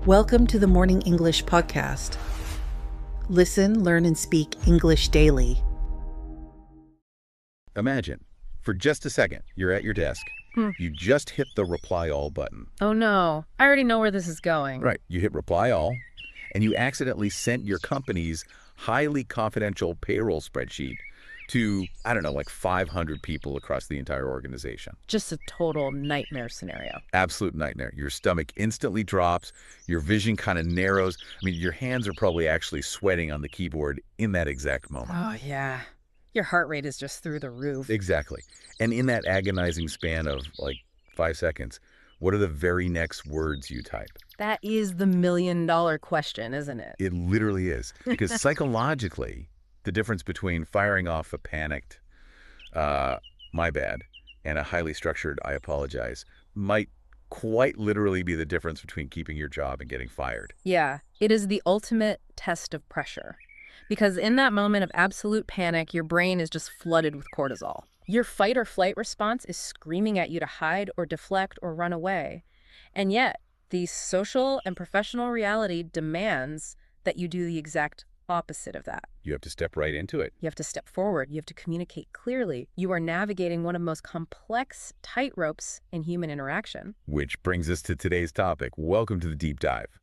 Welcome to the Morning English Podcast. Listen, learn, and speak English daily. Imagine, for just a second, you're at your desk. You just hit the reply all button. Oh no, I already know where this is going. Right, you hit reply all, and you accidentally sent your company's highly confidential payroll spreadsheet to, I don't know, like 500 people across the entire organization. Just a total nightmare scenario. Absolute nightmare. Your stomach instantly drops, your vision kind of narrows. I mean, your hands are probably actually sweating on the keyboard in that exact moment. Oh yeah. Your heart rate is just through the roof. Exactly. And in that agonizing span of like 5 seconds, what are the very next words you type? That is the million-dollar question, isn't it? It literally is. Because psychologically, the difference between firing off a panicked, my bad, and a highly structured, I apologize, might quite literally be the difference between keeping your job and getting fired. Yeah, it is the ultimate test of pressure. Because in that moment of absolute panic, your brain is just flooded with cortisol. Your fight or flight response is screaming at you to hide or deflect or run away. And yet, the social and professional reality demands that you do the exact opposite of that. You have to step right into it. You have to step forward. You have to communicate clearly. You are navigating one of the most complex tightropes in human interaction. Which brings us to today's topic. Welcome to the Deep Dive.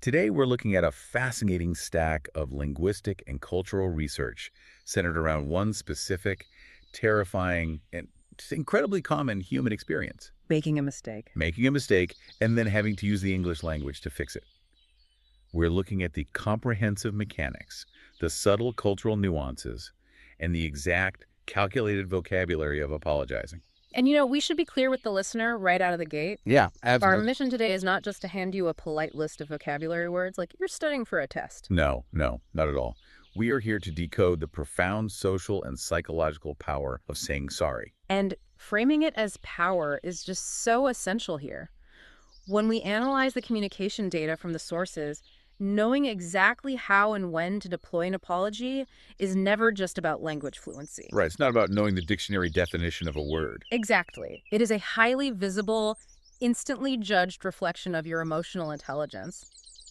Today, we're looking at a fascinating stack of linguistic and cultural research centered around one specific, terrifying, and incredibly common human experience. Making a mistake. Making a mistake and then having to use the English language to fix it. We're looking at the comprehensive mechanics, the subtle cultural nuances, and the exact calculated vocabulary of apologizing. And we should be clear with the listener right out of the gate. Yeah, absolutely. Our mission today is not just to hand you a polite list of vocabulary words like you're studying for a test. No, not at all. We are here to decode the profound social and psychological power of saying sorry. And framing it as power is just so essential here. When we analyze the communication data from the sources, knowing exactly how and when to deploy an apology is never just about language fluency. Right, it's not about knowing the dictionary definition of a word. Exactly. It is a highly visible, instantly judged reflection of your emotional intelligence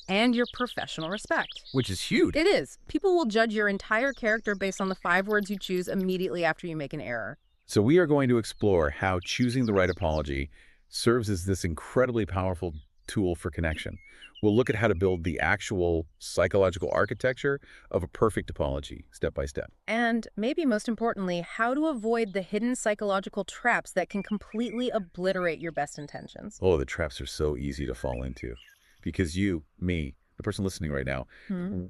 and your professional respect. Which is huge. It is. People will judge your entire character based on the 5 words you choose immediately after you make an error. So we are going to explore how choosing the right apology serves as this incredibly powerful tool for connection. We'll look at how to build the actual psychological architecture of a perfect apology, step by step. And maybe most importantly, how to avoid the hidden psychological traps that can completely obliterate your best intentions. Oh, the traps are so easy to fall into. Because you, me, the person listening right now,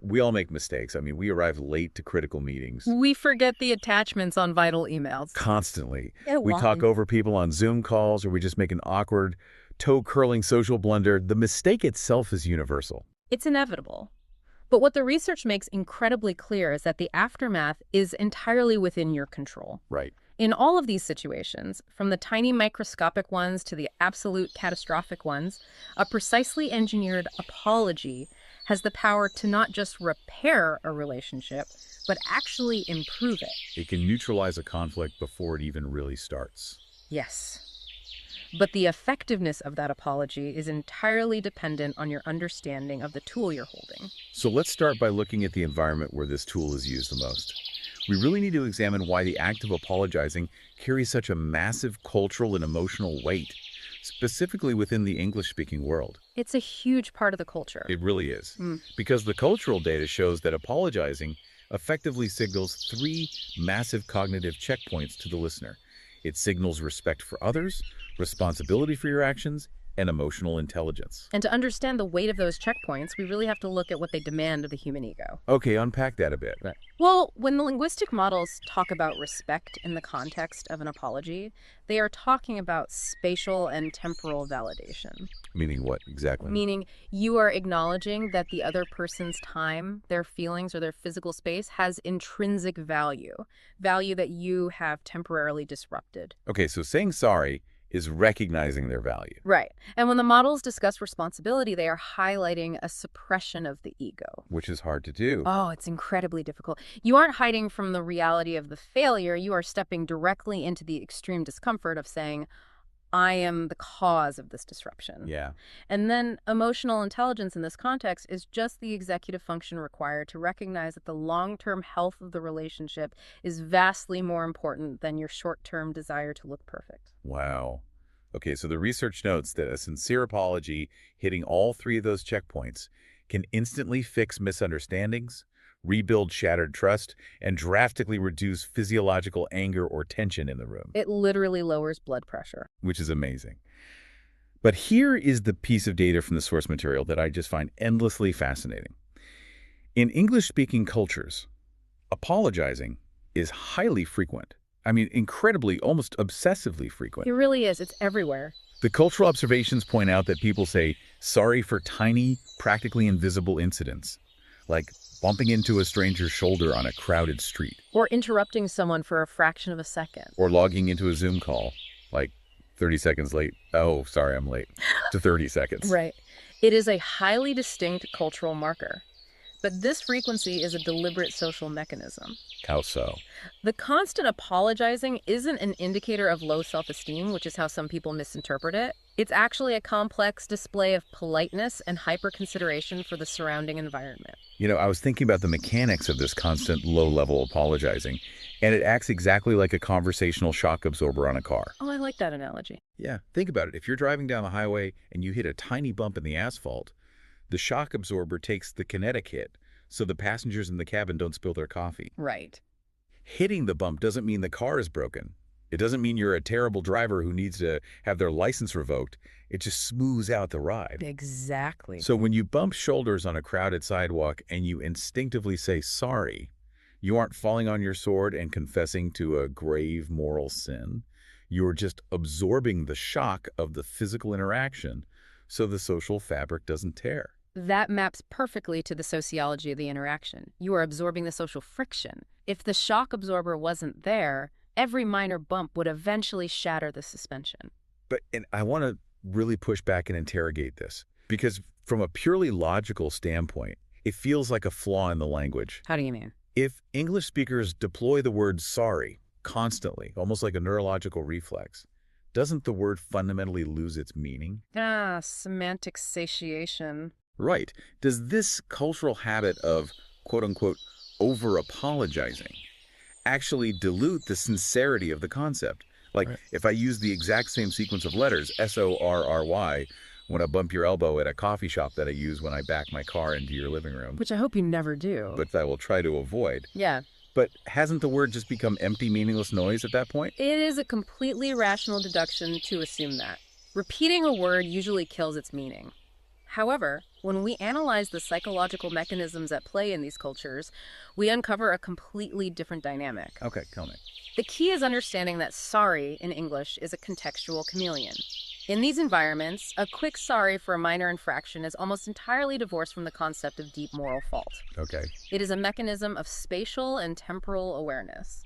we all make mistakes. I mean, we arrive late to critical meetings. We forget the attachments on vital emails. Constantly. Yeah, we talk over people on Zoom calls, or we just make an awkward, toe-curling social blunder. The mistake itself is universal. It's inevitable. But what the research makes incredibly clear is that the aftermath is entirely within your control. Right. In all of these situations, from the tiny microscopic ones to the absolute catastrophic ones, a precisely engineered apology has the power to not just repair a relationship, but actually improve it. It can neutralize a conflict before it even really starts. Yes. But the effectiveness of that apology is entirely dependent on your understanding of the tool you're holding. So let's start by looking at the environment where this tool is used the most. We really need to examine why the act of apologizing carries such a massive cultural and emotional weight, specifically within the English-speaking world. It's a huge part of the culture. It really is. Because the cultural data shows that apologizing effectively signals 3 massive cognitive checkpoints to the listener. It signals respect for others, responsibility for your actions, and emotional intelligence. And to understand the weight of those checkpoints, we really have to look at what they demand of the human ego. Okay, unpack that a bit. Right. Well, when the linguistic models talk about respect in the context of an apology, they are talking about spatial and temporal validation. Meaning what exactly? Meaning you are acknowledging that the other person's time, their feelings, or their physical space has intrinsic value that you have temporarily disrupted. Okay, so saying sorry is recognizing their value. Right. And when the models discuss responsibility, they are highlighting a suppression of the ego. Which is hard to do. Oh, it's incredibly difficult. You aren't hiding from the reality of the failure. You are stepping directly into the extreme discomfort of saying, I am the cause of this disruption. Yeah. And then emotional intelligence in this context is just the executive function required to recognize that the long-term health of the relationship is vastly more important than your short-term desire to look perfect. Wow. Okay, so the research notes that a sincere apology hitting all three of those checkpoints can instantly fix misunderstandings, rebuild shattered trust, and drastically reduce physiological anger or tension in the room, It literally lowers blood pressure. which is amazing. But here is the piece of data from the source material that I just find endlessly fascinating. In English-speaking cultures, apologizing is highly frequent. I mean, incredibly, almost obsessively frequent. It really is. It's everywhere. The cultural observations point out that people say sorry for tiny, practically invisible incidents, like bumping into a stranger's shoulder on a crowded street, Or interrupting someone for a fraction of a second. or logging into a Zoom call, like 30 seconds late. Oh, sorry, I'm late. To 30 seconds. Right. It is a highly distinct cultural marker. But this frequency is a deliberate social mechanism. How so? The constant apologizing isn't an indicator of low self-esteem, which is how some people misinterpret it. It's actually a complex display of politeness and hyper-consideration for the surrounding environment. You know, I was thinking about the mechanics of this constant low-level apologizing, and it acts exactly like a conversational shock absorber on a car. Oh, I like that analogy. Yeah, think about it. If you're driving down the highway and you hit a tiny bump in the asphalt, the shock absorber takes the kinetic hit, so the passengers in the cabin don't spill their coffee. Right. Hitting the bump doesn't mean the car is broken. It doesn't mean you're a terrible driver who needs to have their license revoked. It just smooths out the ride. Exactly. So when you bump shoulders on a crowded sidewalk and you instinctively say sorry, you aren't falling on your sword and confessing to a grave moral sin. You're just absorbing the shock of the physical interaction so the social fabric doesn't tear. That maps perfectly to the sociology of the interaction. You are absorbing the social friction. If the shock absorber wasn't there, every minor bump would eventually shatter the suspension. And I want to really push back and interrogate this, because from a purely logical standpoint, it feels like a flaw in the language. How do you mean? If English speakers deploy the word sorry constantly, almost like a neurological reflex, doesn't the word fundamentally lose its meaning? Semantic satiation. Right. Does this cultural habit of, quote-unquote, over-apologizing actually dilute the sincerity of the concept? Like, Right. if I use the exact same sequence of letters, S-O-R-R-Y, when I bump your elbow at a coffee shop that I use when I back my car into your living room, Which I hope you never do. but I will try to avoid. Yeah. But hasn't the word just become empty, meaningless noise at that point? It is a completely rational deduction to assume that. Repeating a word usually kills its meaning. However, when we analyze the psychological mechanisms at play in these cultures, we uncover a completely different dynamic. Okay, tell me. The key is understanding that sorry in English is a contextual chameleon. In these environments, a quick sorry for a minor infraction is almost entirely divorced from the concept of deep moral fault. Okay. It is a mechanism of spatial and temporal awareness.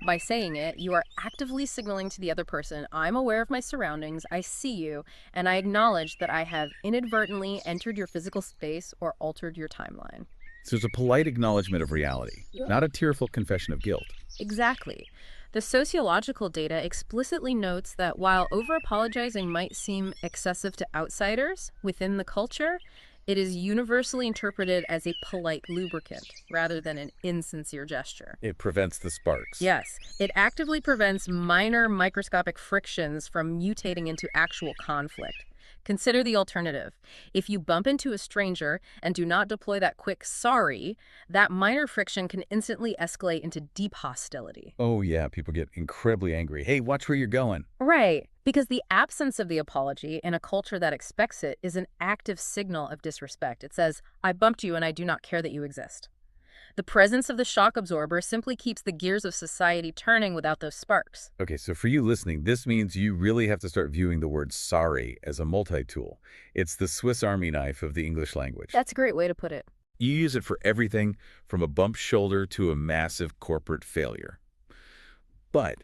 By saying it, you are actively signaling to the other person, I'm aware of my surroundings, I see you, and I acknowledge that I have inadvertently entered your physical space or altered your timeline. So it's a polite acknowledgement of reality, not a tearful confession of guilt. Exactly. The sociological data explicitly notes that while over-apologizing might seem excessive to outsiders within the culture, it is universally interpreted as a polite lubricant rather than an insincere gesture. It prevents the sparks. Yes, it actively prevents minor microscopic frictions from mutating into actual conflict. Consider the alternative. If you bump into a stranger and do not deploy that quick sorry, that minor friction can instantly escalate into deep hostility. Oh, yeah, people get incredibly angry. Hey, watch where you're going. Right, because the absence of the apology in a culture that expects it is an active signal of disrespect. It says, I bumped you and I do not care that you exist. The presence of the shock absorber simply keeps the gears of society turning without those sparks. Okay, so for you listening, this means you really have to start viewing the word sorry as a multi-tool. It's the Swiss Army knife of the English language. That's a great way to put it. You use it for everything from a bumped shoulder to a massive corporate failure. But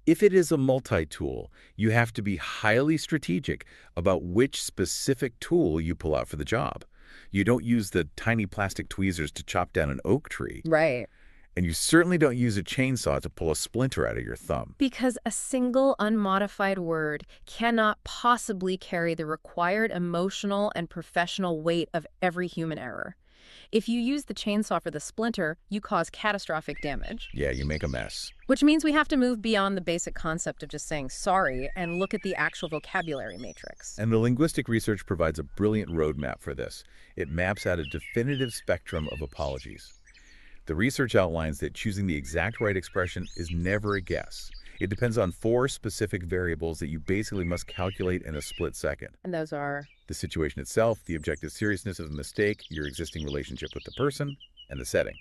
if it is a multi-tool, you have to be highly strategic about which specific tool you pull out for the job. You don't use the tiny plastic tweezers to chop down an oak tree. Right. And you certainly don't use a chainsaw to pull a splinter out of your thumb. Because a single unmodified word cannot possibly carry the required emotional and professional weight of every human error. If you use the chainsaw for the splinter, you cause catastrophic damage. Yeah, you make a mess. Which means we have to move beyond the basic concept of just saying sorry and look at the actual vocabulary matrix. And the linguistic research provides a brilliant roadmap for this. It maps out a definitive spectrum of apologies. The research outlines that choosing the exact right expression is never a guess. It depends on 4 specific variables that you basically must calculate in a split second. And those are? The situation itself, the objective seriousness of the mistake, your existing relationship with the person, and the setting,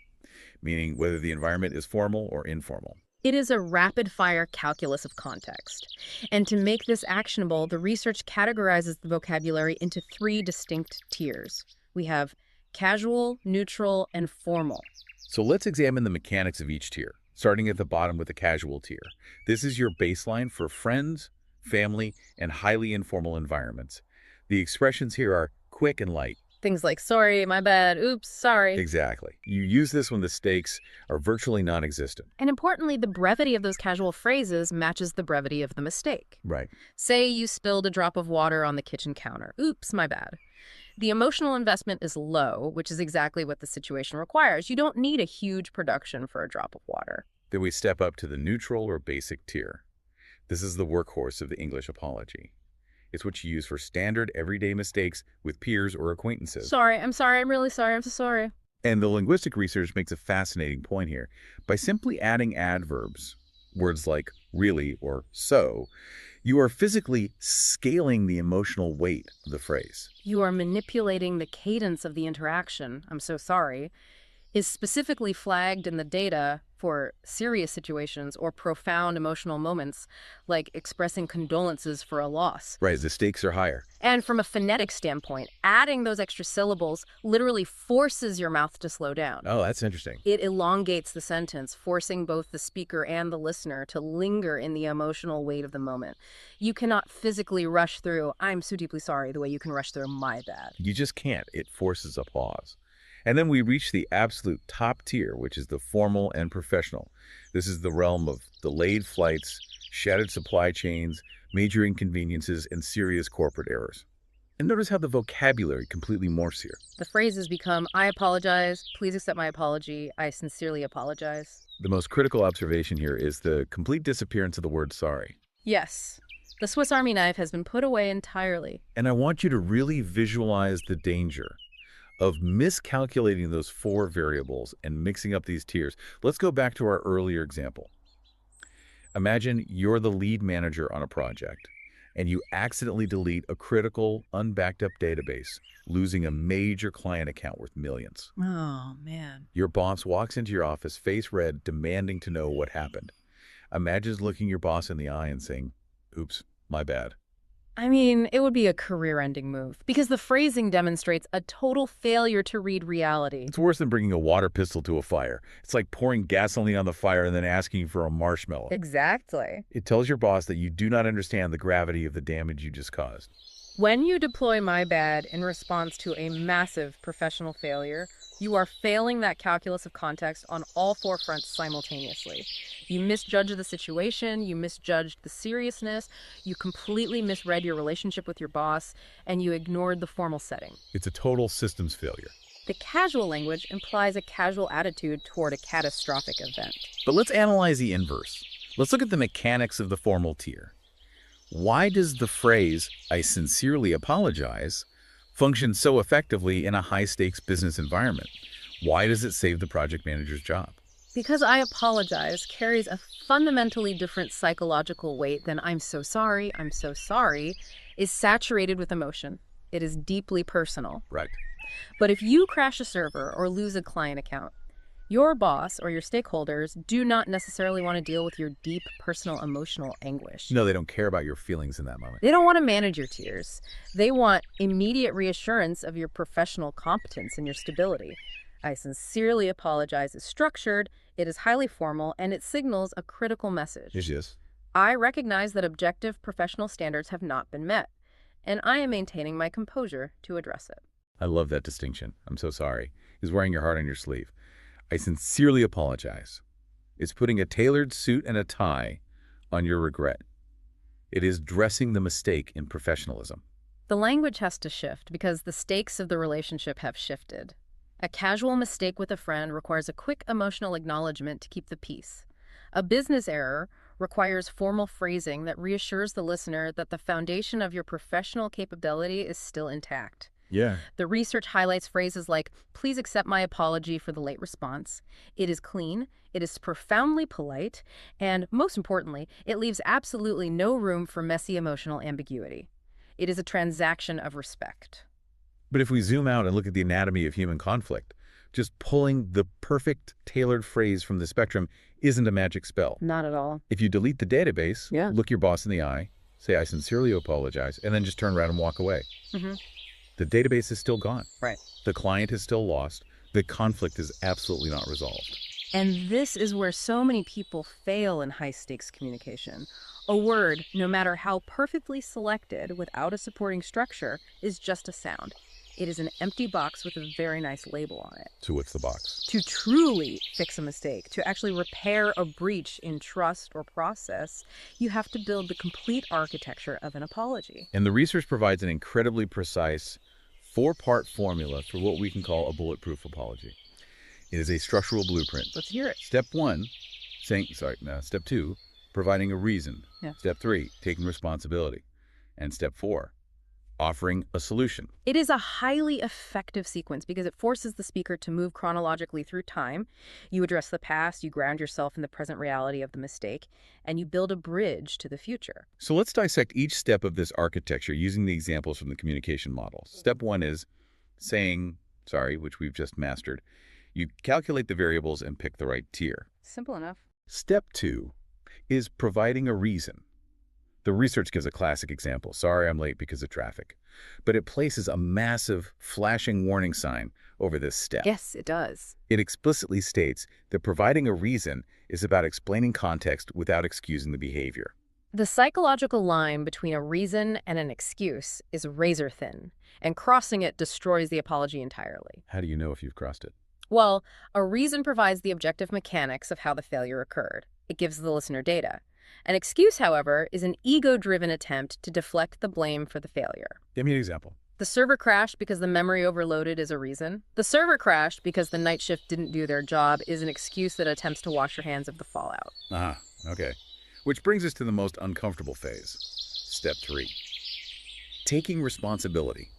meaning whether the environment is formal or informal. It is a rapid-fire calculus of context. And to make this actionable, the research categorizes the vocabulary into 3 distinct tiers. We have casual, neutral, and formal. So let's examine the mechanics of each tier, starting at the bottom with the casual tier. This is your baseline for friends, family, and highly informal environments. The expressions here are quick and light. Things like, sorry, my bad, oops, sorry. Exactly. You use this when the stakes are virtually non-existent. And importantly, the brevity of those casual phrases matches the brevity of the mistake. Right. Say you spilled a drop of water on the kitchen counter. Oops, my bad. The emotional investment is low, which is exactly what the situation requires. You don't need a huge production for a drop of water. Then we step up to the neutral or basic tier. This is the workhorse of the English apology. It's what you use for standard everyday mistakes with peers or acquaintances. Sorry, I'm really sorry, I'm so sorry. And the linguistic research makes a fascinating point here. By simply adding adverbs, words like really or so, you are physically scaling the emotional weight of the phrase. You are manipulating the cadence of the interaction, I'm so sorry, is specifically flagged in the data for serious situations or profound emotional moments, like expressing condolences for a loss. Right, the stakes are higher. And from a phonetic standpoint, adding those extra syllables literally forces your mouth to slow down. Oh, that's interesting. It elongates the sentence, forcing both the speaker and the listener to linger in the emotional weight of the moment. You cannot physically rush through, I'm so deeply sorry, the way you can rush through my bad. You just can't. It forces a pause. And then we reach the absolute top tier, which is the formal and professional. This is the realm of delayed flights, shattered supply chains, major inconveniences, and serious corporate errors. And notice how the vocabulary completely morphs here. The phrases become, I apologize, please accept my apology, I sincerely apologize. The most critical observation here is the complete disappearance of the word sorry. Yes, the Swiss Army knife has been put away entirely. And I want you to really visualize the danger of miscalculating those 4 variables and mixing up these tiers. Let's go back to our earlier example. Imagine you're the lead manager on a project, and you accidentally delete a critical, unbacked up database, losing a major client account worth millions. Oh, man. Your boss walks into your office, face red, demanding to know what happened. Imagine looking your boss in the eye and saying, oops, my bad. I mean, it would be a career-ending move, because the phrasing demonstrates a total failure to read reality. It's worse than bringing a water pistol to a fire. It's like pouring gasoline on the fire and then asking for a marshmallow. Exactly. It tells your boss that you do not understand the gravity of the damage you just caused. When you deploy my bad in response to a massive professional failure, you are failing that calculus of context on all 4 fronts simultaneously. You misjudged the situation, you misjudged the seriousness, you completely misread your relationship with your boss, and you ignored the formal setting. It's a total systems failure. The casual language implies a casual attitude toward a catastrophic event. But let's analyze the inverse. Let's look at the mechanics of the formal tier. Why does the phrase, I sincerely apologize, function so effectively in a high-stakes business environment? Why does it save the project manager's job? Because I apologize carries a fundamentally different psychological weight than I'm so sorry, is saturated with emotion. It is deeply personal. Right. But if you crash a server or lose a client account, your boss or your stakeholders do not necessarily want to deal with your deep personal emotional anguish. No, they don't care about your feelings in that moment. They don't want to manage your tears. They want immediate reassurance of your professional competence and your stability. I sincerely apologize is structured, it is highly formal, and it signals a critical message. Yes. I recognize that objective professional standards have not been met, and I am maintaining my composure to address it. I love that distinction. I'm so sorry. Is wearing your heart on your sleeve. I sincerely apologize. It's putting a tailored suit and a tie on your regret. It is dressing the mistake in professionalism. The language has to shift because the stakes of the relationship have shifted. A casual mistake with a friend requires a quick emotional acknowledgement to keep the peace. A business error requires formal phrasing that reassures the listener that the foundation of your professional capability is still intact. Yeah. The research highlights phrases like, "Please accept my apology for the late response." It is clean, it is profoundly polite, and most importantly, it leaves absolutely no room for messy emotional ambiguity. It is a transaction of respect. But if we zoom out and look at the anatomy of human conflict, just pulling the perfect tailored phrase from the spectrum isn't a magic spell. Not at all. If you delete the database, look your boss in the eye, say, "I sincerely apologize," and then just turn around and walk away. The database is still gone. Right. The client is still lost. The conflict is absolutely not resolved. And this is where so many people fail in high-stakes communication. A word, no matter how perfectly selected without a supporting structure, is just a sound. It is an empty box with a very nice label on it. So what's the box? To truly fix a mistake, to actually repair a breach in trust or process, you have to build the complete architecture of an apology. And the research provides an incredibly precise 4-part formula for what we can call a bulletproof apology. It is a structural blueprint. Let's hear it. Step 1, Step 2, providing a reason. Yeah. Step 3, taking responsibility. And Step 4, offering a solution. It is a highly effective sequence because it forces the speaker to move chronologically through time. You address the past, you ground yourself in the present reality of the mistake, and you build a bridge to the future. So let's dissect each step of this architecture using the examples from the communication model. Step 1 is saying sorry, which we've just mastered. You calculate the variables and pick the right tier. Simple enough. Step 2 is providing a reason. The research gives a classic example. "Sorry, I'm late because of traffic." But it places a massive flashing warning sign over this step. Yes, it does. It explicitly states that providing a reason is about explaining context without excusing the behavior. The psychological line between a reason and an excuse is razor thin, and crossing it destroys the apology entirely. How do you know if you've crossed it? Well, a reason provides the objective mechanics of how the failure occurred. It gives the listener data. An excuse, however, is an ego-driven attempt to deflect the blame for the failure. Give me an example. The server crashed because the memory overloaded is a reason. The server crashed because the night shift didn't do their job is an excuse that attempts to wash your hands of the fallout. Okay. Which brings us to the most uncomfortable phase. Step 3. Taking responsibility.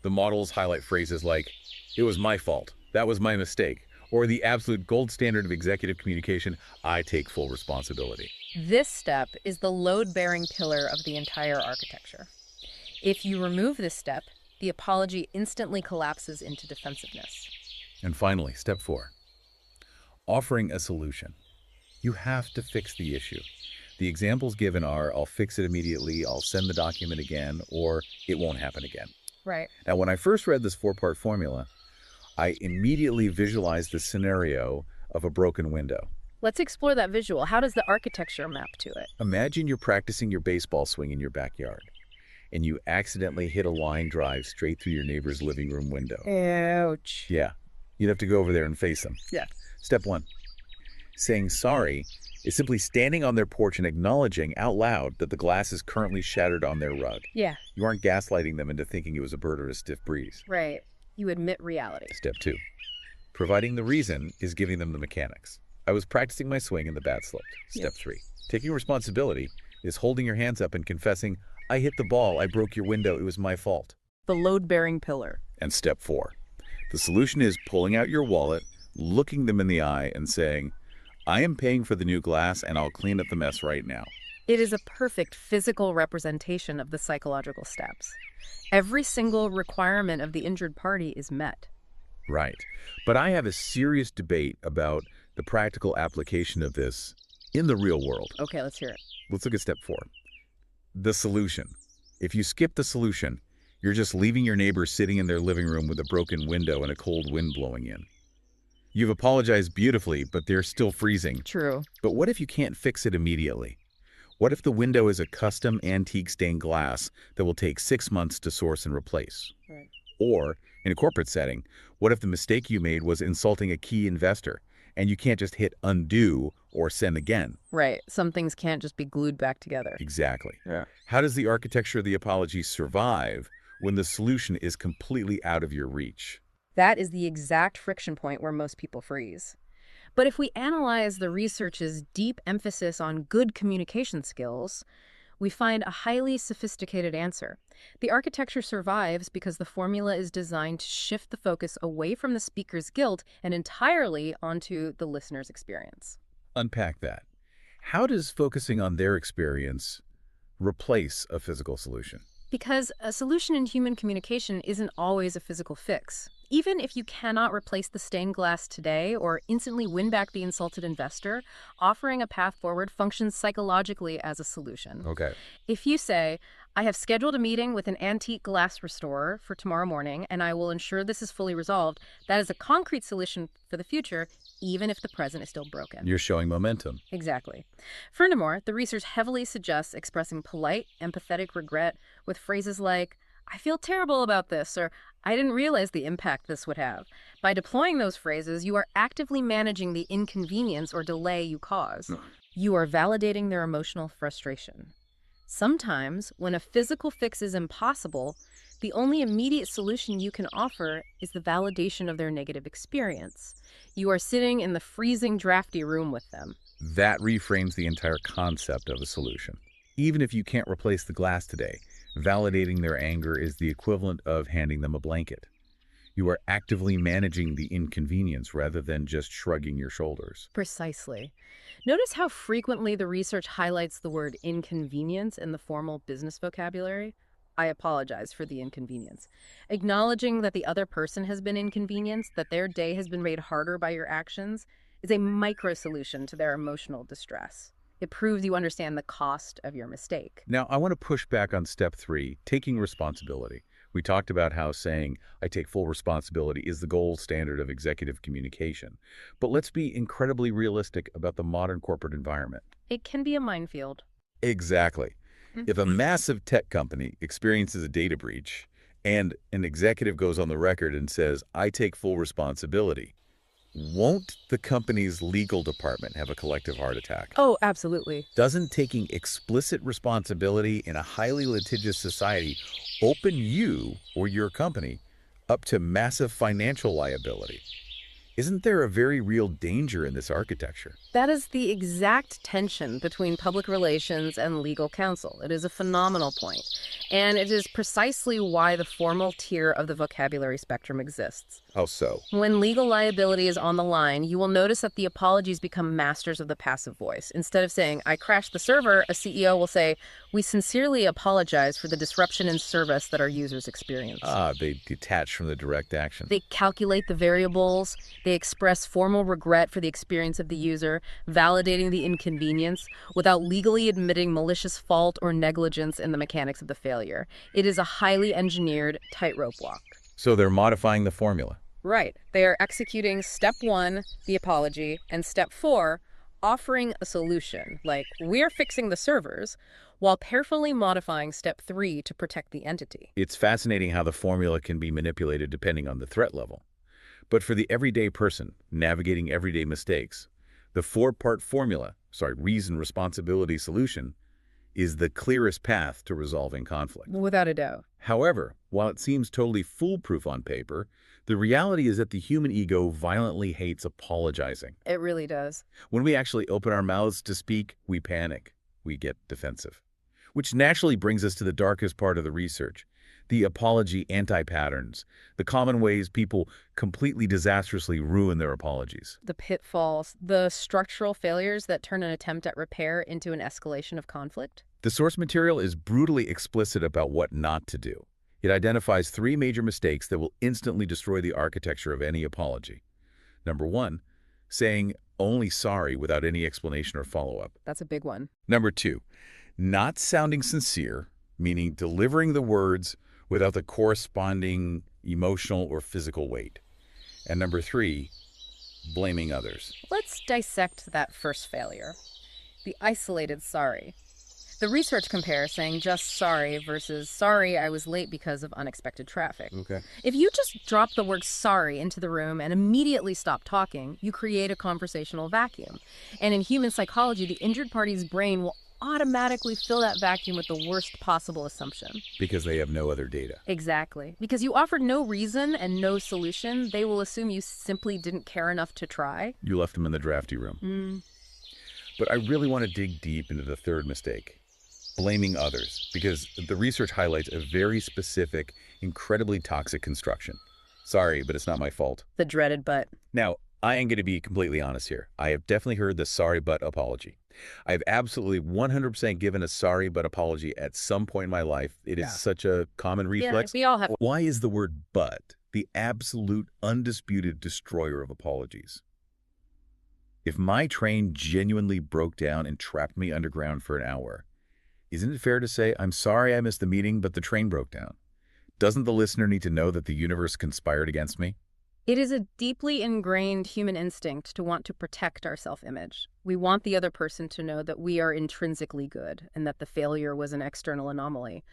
The models highlight phrases like, "It was my fault," "That was my mistake," or the absolute gold standard of executive communication, "I take full responsibility." This step is the load-bearing pillar of the entire architecture. If you remove this step, the apology instantly collapses into defensiveness. And finally, step 4. Offering a solution. You have to fix the issue. The examples given are, "I'll fix it immediately," "I'll send the document again," or "It won't happen again." Right. Now, when I first read this 4-part formula, I immediately visualized the scenario of a broken window. Let's explore that visual. How does the architecture map to it? Imagine you're practicing your baseball swing in your backyard, and you accidentally hit a line drive straight through your neighbor's living room window. Ouch. Yeah, you'd have to go over there and face them. Yeah. Step 1. Saying sorry is simply standing on their porch and acknowledging out loud that the glass is currently shattered on their rug. Yeah. You aren't gaslighting them into thinking it was a bird or a stiff breeze. Right. You admit reality. Step 2. Providing the reason is giving them the mechanics. "I was practicing my swing and the bat slipped." Step 3. Taking responsibility is holding your hands up and confessing, "I hit the ball, I broke your window, it was my fault." The load-bearing pillar. And step 4. The solution is pulling out your wallet, looking them in the eye and saying, "I am paying for the new glass and I'll clean up the mess right now." It is a perfect physical representation of the psychological steps. Every single requirement of the injured party is met. Right. But I have a serious debate about the practical application of this in the real world. Okay, let's hear it. Let's look at step 4. The solution. If you skip the solution, you're just leaving your neighbor sitting in their living room with a broken window and a cold wind blowing in. You've apologized beautifully, but they're still freezing. True. But what if you can't fix it immediately? What if the window is a custom antique stained glass that will take 6 months to source and replace? Right. Or In a corporate setting, what if the mistake you made was insulting a key investor, and you can't just hit undo or send again? Right. Some things can't just be glued back together. Exactly. Yeah. How does the architecture of the apology survive when the solution is completely out of your reach? That is the exact friction point where most people freeze. But if we analyze the research's deep emphasis on good communication skills, we find a highly sophisticated answer. The architecture survives because the formula is designed to shift the focus away from the speaker's guilt and entirely onto the listener's experience. Unpack that. How does focusing on their experience replace a physical solution? Because a solution in human communication isn't always a physical fix. Even if you cannot replace the stained glass today or instantly win back the insulted investor, offering a path forward functions psychologically as a solution. Okay. If you say, I have scheduled a meeting with an antique glass restorer for tomorrow morning, and I will ensure this is fully resolved, that is a concrete solution for the future, even if the present is still broken. You're showing momentum. Exactly. Furthermore, the research heavily suggests expressing polite, empathetic regret with phrases like, I feel terrible about this, or I didn't realize the impact this would have. By deploying those phrases, you are actively managing the inconvenience or delay you cause. You are validating their emotional frustration. Sometimes, when a physical fix is impossible, the only immediate solution you can offer is the validation of their negative experience. You are sitting in the freezing, drafty room with them. That reframes the entire concept of a solution. Even if you can't replace the glass today, validating their anger is the equivalent of handing them a blanket. You are actively managing the inconvenience rather than just shrugging your shoulders. Precisely. Notice how frequently the research highlights the word inconvenience in the formal business vocabulary. I apologize for the inconvenience. Acknowledging that the other person has been inconvenienced, that their day has been made harder by your actions, is a micro-solution to their emotional distress. It proves you understand the cost of your mistake. Now, I want to push back on step 3, taking responsibility. We talked about how saying, I take full responsibility is the gold standard of executive communication. But let's be incredibly realistic about the modern corporate environment. It can be a minefield. Exactly. If a massive tech company experiences a data breach and an executive goes on the record and says, I take full responsibility, won't the company's legal department have a collective heart attack? Oh, absolutely. Doesn't taking explicit responsibility in a highly litigious society open you or your company up to massive financial liability? Isn't there a very real danger in this architecture? That is the exact tension between public relations and legal counsel. It is a phenomenal point, and it is precisely why the formal tier of the vocabulary spectrum exists. How so? When legal liability is on the line, you will notice that the apologies become masters of the passive voice. Instead of saying, I crashed the server, a CEO will say, we sincerely apologize for the disruption in service that our users experienced. They detach from the direct action. They calculate the variables, they express formal regret for the experience of the user, validating the inconvenience, without legally admitting malicious fault or negligence in the mechanics of the failure. It is a highly engineered tightrope walk. So they're modifying the formula. Right. They are executing step 1, the apology, and step 4, offering a solution, like we're fixing the servers, while carefully modifying step 3 to protect the entity. It's fascinating how the formula can be manipulated depending on the threat level. But for the everyday person navigating everyday mistakes, the 4-part formula, reason, responsibility, solution, is the clearest path to resolving conflict. Without a doubt. However, while it seems totally foolproof on paper, the reality is that the human ego violently hates apologizing. It really does. When we actually open our mouths to speak, we panic. We get defensive. Which naturally brings us to the darkest part of the research, the apology anti-patterns, the common ways people completely disastrously ruin their apologies. The pitfalls, the structural failures that turn an attempt at repair into an escalation of conflict. The source material is brutally explicit about what not to do. It identifies 3 major mistakes that will instantly destroy the architecture of any apology. Number 1, saying only sorry without any explanation or follow-up. That's a big one. Number 2, not sounding sincere, meaning delivering the words without the corresponding emotional or physical weight. And number 3, blaming others. Let's dissect that first failure. The isolated sorry. The research compares saying just sorry versus sorry I was late because of unexpected traffic. Okay. If you just drop the word sorry into the room and immediately stop talking, you create a conversational vacuum. And in human psychology, the injured party's brain will automatically fill that vacuum with the worst possible assumption. Because they have no other data. Exactly. Because you offered no reason and no solution, they will assume you simply didn't care enough to try. You left them in the drafty room. But I really want to dig deep into the third mistake, blaming others, because the research highlights a very specific, incredibly toxic construction. Sorry, but it's not my fault. The dreaded but. Now, I am going to be completely honest here. I have definitely heard the sorry but apology. I have absolutely 100% given a sorry but apology at some point in my life. It is such a common reflex. Yeah, we all have. Why is the word but the absolute undisputed destroyer of apologies? If my train genuinely broke down and trapped me underground for an hour, isn't it fair to say, I'm sorry I missed the meeting, but the train broke down? Doesn't the listener need to know that the universe conspired against me? It is a deeply ingrained human instinct to want to protect our self-image. We want the other person to know that we are intrinsically good and that the failure was an external anomaly.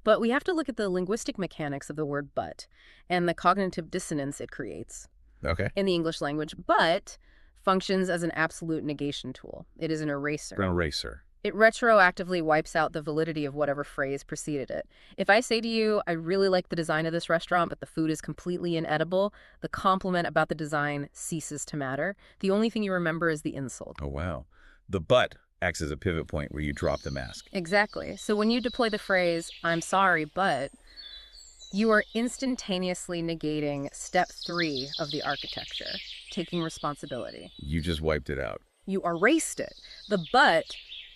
But we have to look at the linguistic mechanics of the word but and the cognitive dissonance it creates. Okay. In the English language, but functions as an absolute negation tool. It is an eraser. An eraser. It retroactively wipes out the validity of whatever phrase preceded it. If I say to you, I really like the design of this restaurant, but the food is completely inedible, the compliment about the design ceases to matter. The only thing you remember is the insult. Oh, wow. The but acts as a pivot point where you drop the mask. Exactly. So when you deploy the phrase, I'm sorry, but, you are instantaneously negating step 3 of the architecture, taking responsibility. You just wiped it out. You erased it. The but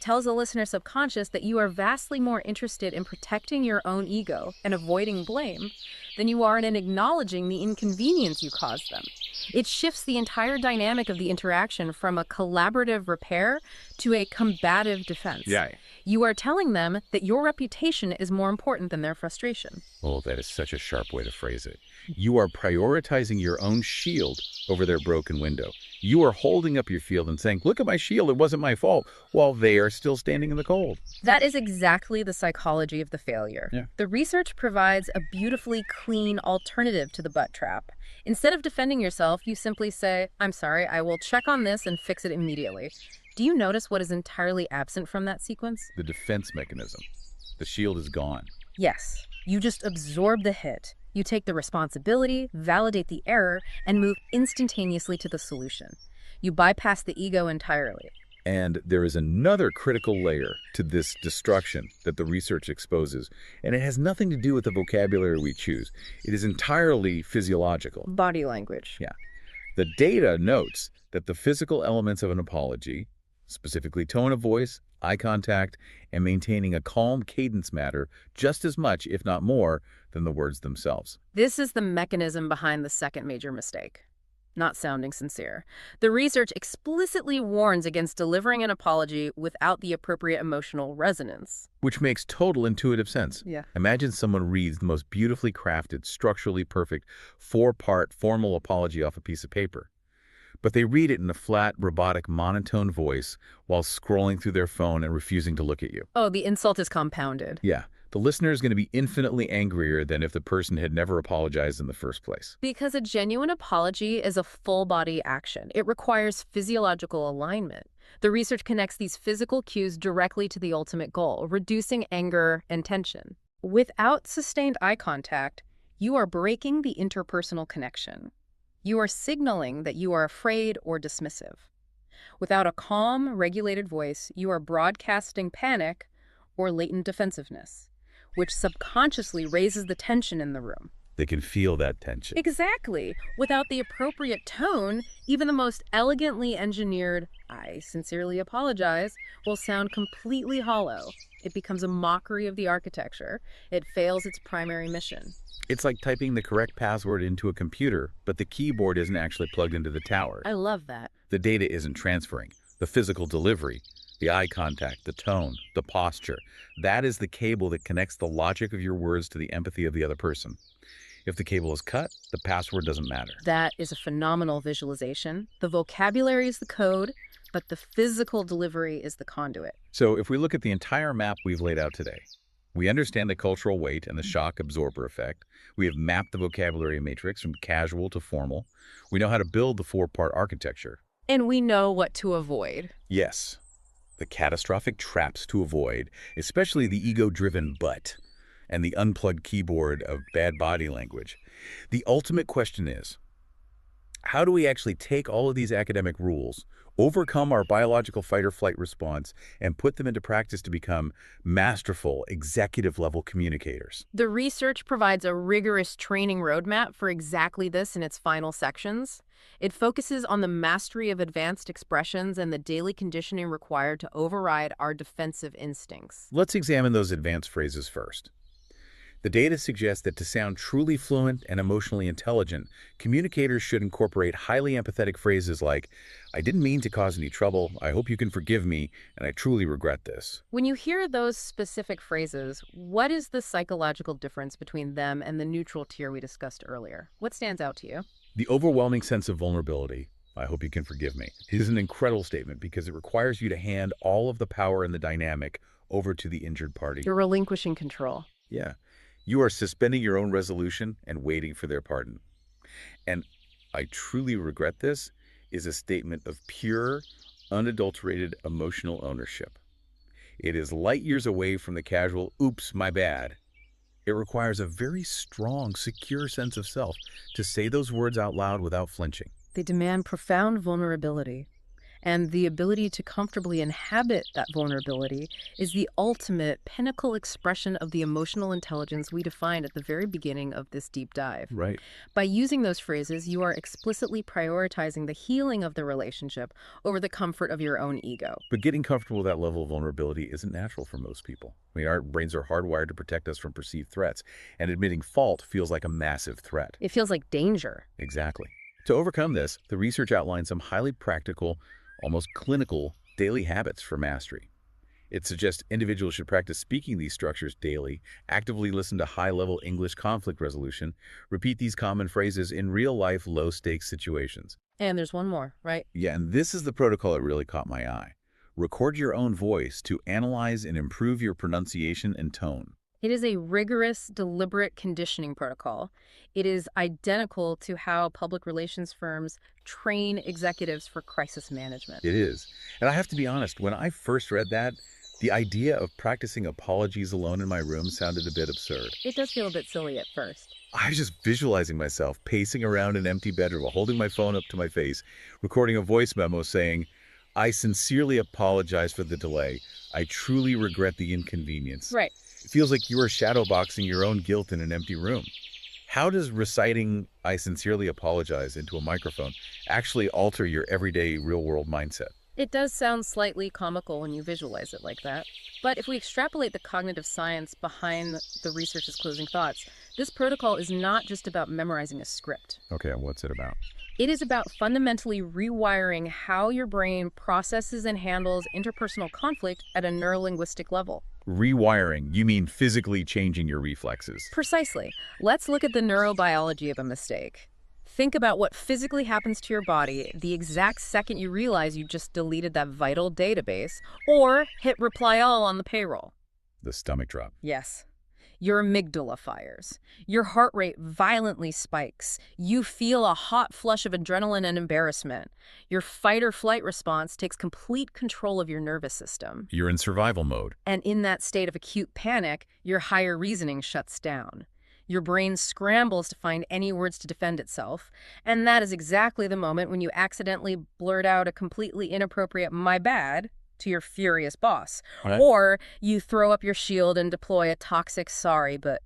tells the listener's subconscious that you are vastly more interested in protecting your own ego and avoiding blame than you are in acknowledging the inconvenience you caused them. It shifts the entire dynamic of the interaction from a collaborative repair to a combative defense. Yeah. You are telling them that your reputation is more important than their frustration. Oh, that is such a sharp way to phrase it. You are prioritizing your own shield over their broken window. You are holding up your shield and saying, look at my shield, it wasn't my fault, while they are still standing in the cold. That is exactly the psychology of the failure. Yeah. The research provides a beautifully clean alternative to the butt trap. Instead of defending yourself, you simply say, I'm sorry, I will check on this and fix it immediately. Do you notice what is entirely absent from that sequence? The defense mechanism. The shield is gone. Yes. You just absorb the hit. You take the responsibility, validate the error, and move instantaneously to the solution. You bypass the ego entirely. And there is another critical layer to this destruction that the research exposes, and it has nothing to do with the vocabulary we choose. It is entirely physiological. Body language. Yeah. The data notes that the physical elements of an apology, specifically tone of voice, eye contact, and maintaining a calm cadence matter just as much, if not more, than the words themselves. This is the mechanism behind the second major mistake. Not sounding sincere. The research explicitly warns against delivering an apology without the appropriate emotional resonance. Which makes total intuitive sense. Yeah. Imagine someone reads the most beautifully crafted, structurally perfect, 4-part formal apology off a piece of paper. But they read it in a flat, robotic, monotone voice while scrolling through their phone and refusing to look at you. Oh, the insult is compounded. Yeah. The listener is going to be infinitely angrier than if the person had never apologized in the first place. Because a genuine apology is a full-body action. It requires physiological alignment. The research connects these physical cues directly to the ultimate goal, reducing anger and tension. Without sustained eye contact, you are breaking the interpersonal connection. You are signaling that you are afraid or dismissive. Without a calm, regulated voice, you are broadcasting panic or latent defensiveness, which subconsciously raises the tension in the room. They can feel that tension. Exactly. Without the appropriate tone, even the most elegantly engineered, I sincerely apologize, will sound completely hollow. It becomes a mockery of the architecture. It fails its primary mission. It's like typing the correct password into a computer, but the keyboard isn't actually plugged into the tower. I love that. The data isn't transferring. The physical delivery, the eye contact, the tone, the posture, that is the cable that connects the logic of your words to the empathy of the other person. If the cable is cut, the password doesn't matter. That is a phenomenal visualization. The vocabulary is the code, but the physical delivery is the conduit. So if we look at the entire map we've laid out today, we understand the cultural weight and the shock absorber effect. We have mapped the vocabulary matrix from casual to formal. We know how to build the four-part architecture. And we know what to avoid. Yes, the catastrophic traps to avoid, especially the ego-driven but and the unplugged keyboard of bad body language. The ultimate question is, how do we actually take all of these academic rules, overcome our biological fight-or-flight response, and put them into practice to become masterful, executive-level communicators? The research provides a rigorous training roadmap for exactly this in its final sections. It focuses on the mastery of advanced expressions and the daily conditioning required to override our defensive instincts. Let's examine those advanced phrases first. The data suggests that to sound truly fluent and emotionally intelligent, communicators should incorporate highly empathetic phrases like, "I didn't mean to cause any trouble, I hope you can forgive me, and I truly regret this." When you hear those specific phrases, what is the psychological difference between them and the neutral tier we discussed earlier? What stands out to you? The overwhelming sense of vulnerability, "I hope you can forgive me," is an incredible statement because it requires you to hand all of the power and the dynamic over to the injured party. You're relinquishing control. Yeah. You are suspending your own resolution and waiting for their pardon. And "I truly regret this" is a statement of pure, unadulterated emotional ownership. It is light years away from the casual, "oops, my bad." It requires a very strong, secure sense of self to say those words out loud without flinching. They demand profound vulnerability. And the ability to comfortably inhabit that vulnerability is the ultimate pinnacle expression of the emotional intelligence we defined at the very beginning of this deep dive. Right. By using those phrases, you are explicitly prioritizing the healing of the relationship over the comfort of your own ego. But getting comfortable with that level of vulnerability isn't natural for most people. I mean, our brains are hardwired to protect us from perceived threats, and admitting fault feels like a massive threat. It feels like danger. Exactly. To overcome this, the research outlines some highly practical, almost clinical, daily habits for mastery. It suggests individuals should practice speaking these structures daily, actively listen to high-level English conflict resolution, repeat these common phrases in real-life, low-stakes situations. And there's one more, right? Yeah, and this is the protocol that really caught my eye. Record your own voice to analyze and improve your pronunciation and tone. It is a rigorous, deliberate conditioning protocol. It is identical to how public relations firms train executives for crisis management. It is. And I have to be honest, when I first read that, the idea of practicing apologies alone in my room sounded a bit absurd. It does feel a bit silly at first. I was just visualizing myself pacing around an empty bedroom while holding my phone up to my face, recording a voice memo saying, "I sincerely apologize for the delay. I truly regret the inconvenience." Right. It feels like you are shadowboxing your own guilt in an empty room. How does reciting "I sincerely apologize" into a microphone actually alter your everyday real-world mindset? It does sound slightly comical when you visualize it like that. But if we extrapolate the cognitive science behind the research's closing thoughts, this protocol is not just about memorizing a script. Okay, and what's it about? It is about fundamentally rewiring how your brain processes and handles interpersonal conflict at a neurolinguistic level. Rewiring, you mean physically changing your reflexes. Precisely. Let's look at the neurobiology of a mistake. Think about what physically happens to your body the exact second you realize you just deleted that vital database or hit reply all on the payroll. The stomach drop. Yes. Your amygdala fires. Your heart rate violently spikes. You feel a hot flush of adrenaline and embarrassment. Your fight or flight response takes complete control of your nervous system. You're in survival mode. And in that state of acute panic, your higher reasoning shuts down. Your brain scrambles to find any words to defend itself, and that is exactly the moment when you accidentally blurt out a completely inappropriate "my bad" to your furious boss. Right. Or you throw up your shield and deploy a toxic "sorry, but..."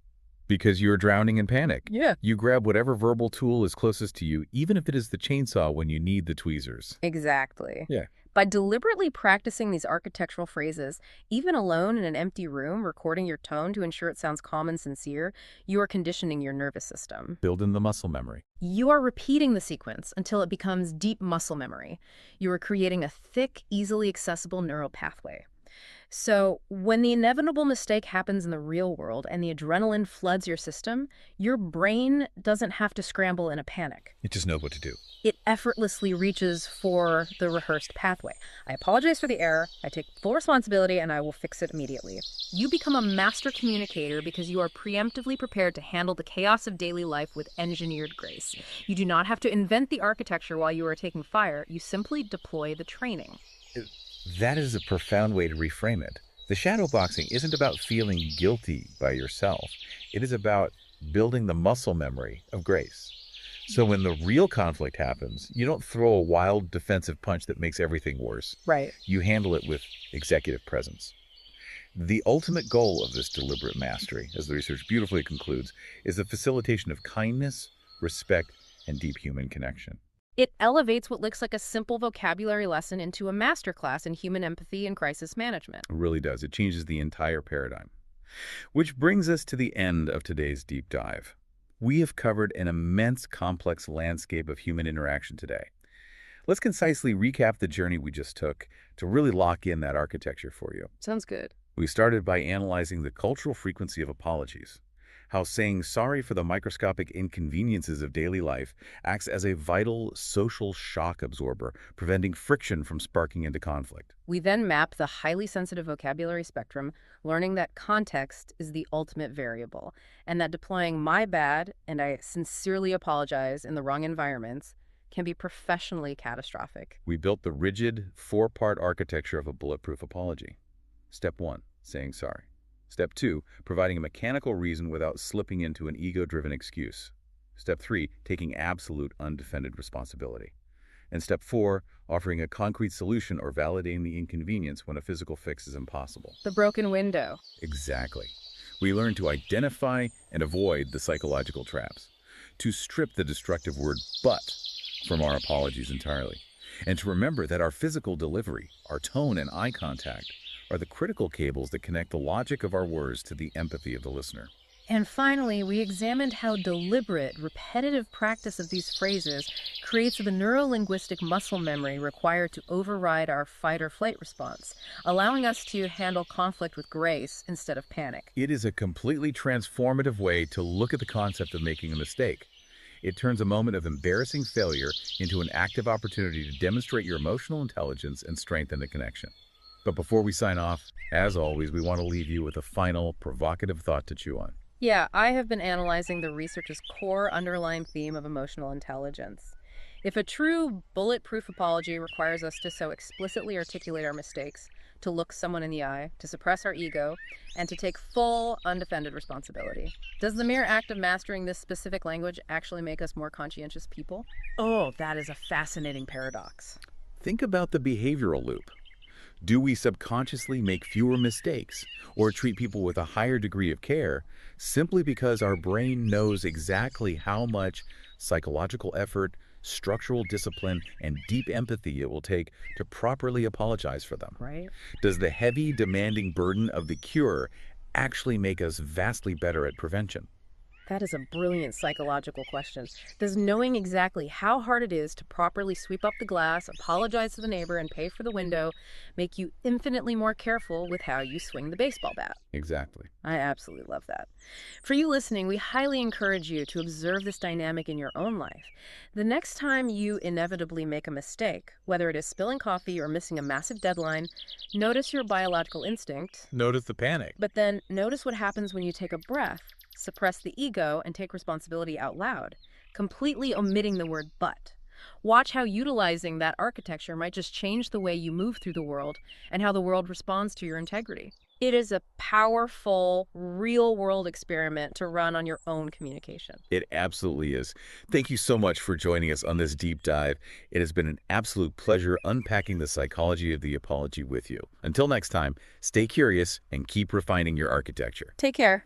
Because you're drowning in panic. Yeah. You grab whatever verbal tool is closest to you, even if it is the chainsaw when you need the tweezers. Exactly. Yeah. By deliberately practicing these architectural phrases, even alone in an empty room, recording your tone to ensure it sounds calm and sincere, you are conditioning your nervous system. Build in the muscle memory. You are repeating the sequence until it becomes deep muscle memory. You are creating a thick, easily accessible neural pathway. So, when the inevitable mistake happens in the real world and the adrenaline floods your system, your brain doesn't have to scramble in a panic. You just know what to do. It effortlessly reaches for the rehearsed pathway. I apologize for the error, I take full responsibility, and I will fix it immediately. You become a master communicator because you are preemptively prepared to handle the chaos of daily life with engineered grace. You do not have to invent the architecture while you are taking fire, you simply deploy the training. That is a profound way to reframe it. The shadowboxing isn't about feeling guilty by yourself. It is about building the muscle memory of grace. So when the real conflict happens, you don't throw a wild defensive punch that makes everything worse. Right. You handle it with executive presence. The ultimate goal of this deliberate mastery, as the research beautifully concludes, is the facilitation of kindness, respect, and deep human connection. It elevates what looks like a simple vocabulary lesson into a masterclass in human empathy and crisis management. It really does. It changes the entire paradigm. Which brings us to the end of today's deep dive. We have covered an immense, complex landscape of human interaction today. Let's concisely recap the journey we just took to really lock in that architecture for you. Sounds good. We started by analyzing the cultural frequency of apologies, how saying sorry for the microscopic inconveniences of daily life acts as a vital social shock absorber, preventing friction from sparking into conflict. We then map the highly sensitive vocabulary spectrum, learning that context is the ultimate variable, and that deploying "my bad" and "I sincerely apologize" in the wrong environments can be professionally catastrophic. We built the rigid, four-part architecture of a bulletproof apology. Step 1, saying sorry. Step 2, providing a mechanical reason without slipping into an ego-driven excuse. Step 3, taking absolute undefended responsibility. And Step 4, offering a concrete solution or validating the inconvenience when a physical fix is impossible. The broken window. Exactly. We learn to identify and avoid the psychological traps, to strip the destructive word "but" from our apologies entirely, and to remember that our physical delivery, our tone and eye contact, are the critical cables that connect the logic of our words to the empathy of the listener. And finally, we examined how deliberate, repetitive practice of these phrases creates the neuro-linguistic muscle memory required to override our fight-or-flight response, allowing us to handle conflict with grace instead of panic. It is a completely transformative way to look at the concept of making a mistake. It turns a moment of embarrassing failure into an active opportunity to demonstrate your emotional intelligence and strengthen the connection. But before we sign off, as always, we want to leave you with a final, provocative thought to chew on. Yeah, I have been analyzing the research's core underlying theme of emotional intelligence. If a true bulletproof apology requires us to so explicitly articulate our mistakes, to look someone in the eye, to suppress our ego, and to take full, undefended responsibility, does the mere act of mastering this specific language actually make us more conscientious people? Oh, that is a fascinating paradox. Think about the behavioral loop. Do we subconsciously make fewer mistakes or treat people with a higher degree of care simply because our brain knows exactly how much psychological effort, structural discipline, and deep empathy it will take to properly apologize for them? Right? Does the heavy, demanding burden of the cure actually make us vastly better at prevention? That is a brilliant psychological question. Does knowing exactly how hard it is to properly sweep up the glass, apologize to the neighbor, and pay for the window make you infinitely more careful with how you swing the baseball bat? Exactly. I absolutely love that. For you listening, we highly encourage you to observe this dynamic in your own life. The next time you inevitably make a mistake, whether it is spilling coffee or missing a massive deadline, notice your biological instinct, Notice the panic. but then notice what happens when you take a breath, suppress the ego, and take responsibility out loud, completely omitting the word "but." Watch how utilizing that architecture might just change the way you move through the world and how the world responds to your integrity. It is a powerful, real-world experiment to run on your own communication. It absolutely is. Thank you so much for joining us on this deep dive. It has been an absolute pleasure unpacking the psychology of the apology with you. Until next time, stay curious and keep refining your architecture. Take care.